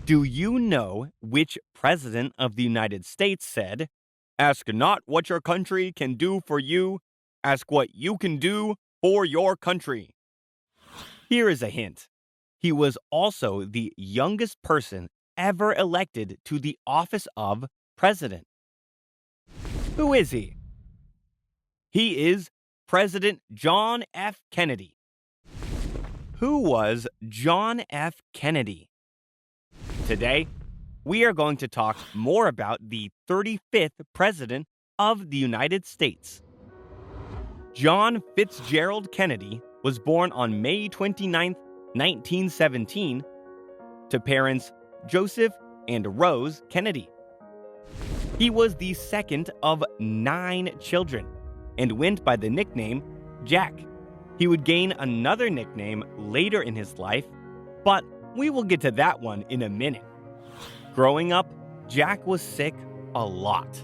Do you know which president of the United States said, "Ask not what your country can do for you, ask what you can do for your country"? Here is a hint. He was also the youngest person ever elected to the office of president. Who is he? He is President John F. Kennedy. Who was John F. Kennedy? Today, we are going to talk more about the 35th President of the United States. John Fitzgerald Kennedy was born on May 29, 1917, to parents Joseph and Rose Kennedy. He was the second of 9 children and went by the nickname Jack. He would gain another nickname later in his life, but we will get to that one in a minute. Growing up, Jack was sick a lot.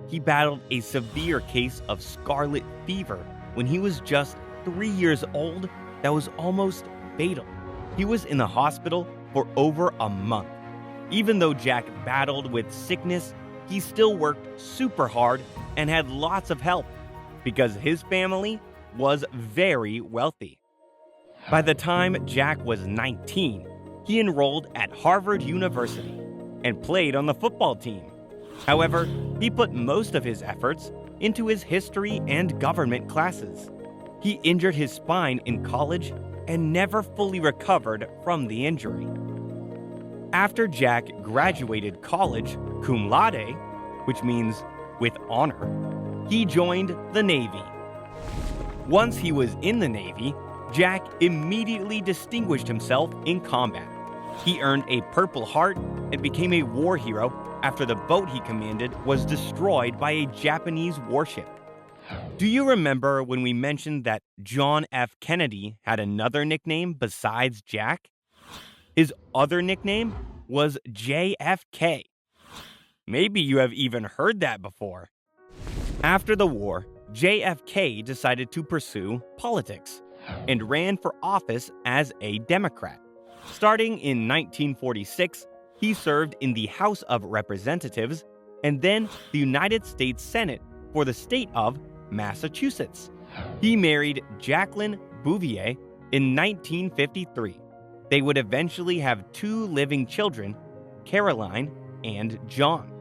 He battled a severe case of scarlet fever when he was just 3 years old that was almost fatal. He was in the hospital for over a month. Even though Jack battled with sickness, he still worked super hard and had lots of help because his family was very wealthy. By the time Jack was 19, he enrolled at Harvard University and played on the football team. However, he put most of his efforts into his history and government classes. He injured his spine in college and never fully recovered from the injury. After Jack graduated college cum laude, which means with honor, he joined the Navy. Once he was in the Navy, Jack immediately distinguished himself in combat. He earned a Purple Heart and became a war hero after the boat he commanded was destroyed by a Japanese warship. Do you remember when we mentioned that John F. Kennedy had another nickname besides Jack? His other nickname was JFK. Maybe you have even heard that before. After the war, JFK decided to pursue politics and ran for office as a Democrat. Starting in 1946, he served in the House of Representatives and then the United States Senate for the state of Massachusetts. He married Jacqueline Bouvier in 1953. They would eventually have 2 living children, Caroline and John.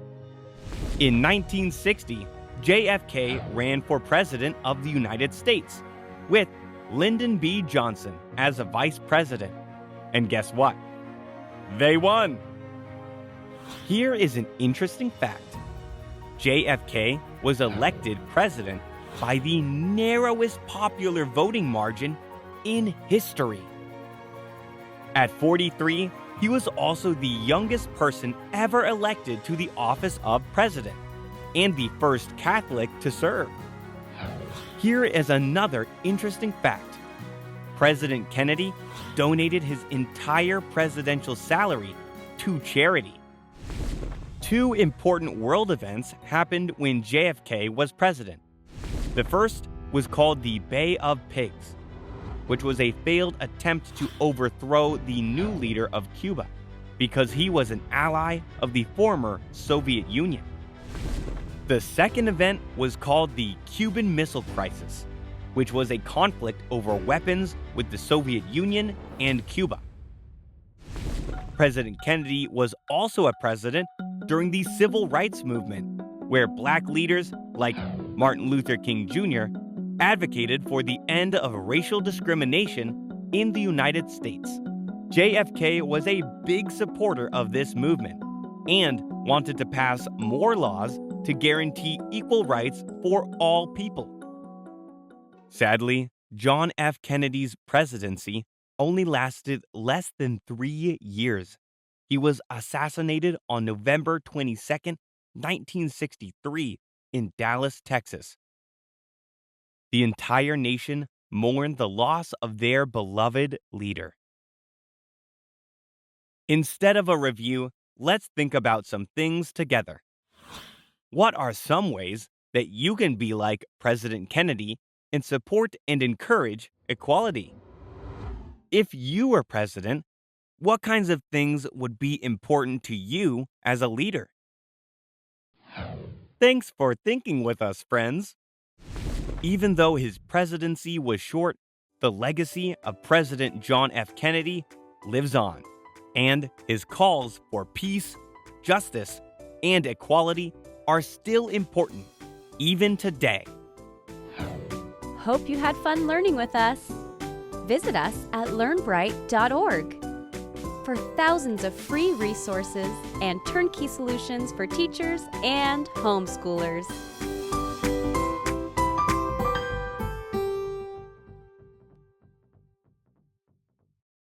In 1960, JFK ran for President of the United States with Lyndon B. Johnson as a vice president. And guess what? They won! Here is an interesting fact. JFK was elected president by the narrowest popular voting margin in history. At 43, he was also the youngest person ever elected to the office of president and the first Catholic to serve. Here is another interesting fact. President Kennedy donated his entire presidential salary to charity. 2 important world events happened when JFK was president. The first was called the Bay of Pigs, which was a failed attempt to overthrow the new leader of Cuba because he was an ally of the former Soviet Union. The second event was called the Cuban Missile Crisis, which was a conflict over weapons with the Soviet Union and Cuba. President Kennedy was also a president during the Civil Rights Movement, where black leaders like Martin Luther King Jr. advocated for the end of racial discrimination in the United States. JFK was a big supporter of this movement and wanted to pass more laws to guarantee equal rights for all people. Sadly, John F. Kennedy's presidency only lasted less than 3 years. He was assassinated on November 22, 1963, in Dallas, Texas. The entire nation mourned the loss of their beloved leader. Instead of a review, let's think about some things together. What are some ways that you can be like President Kennedy and support and encourage equality? If you were president, What kinds of things would be important to you as a leader? Thanks for thinking with us, friends. Even though his presidency was short, the legacy of President John F. Kennedy lives on, and his calls for peace, justice, and equality are still important, even today. Hope you had fun learning with us. Visit us at learnbright.org for thousands of free resources and turnkey solutions for teachers and homeschoolers.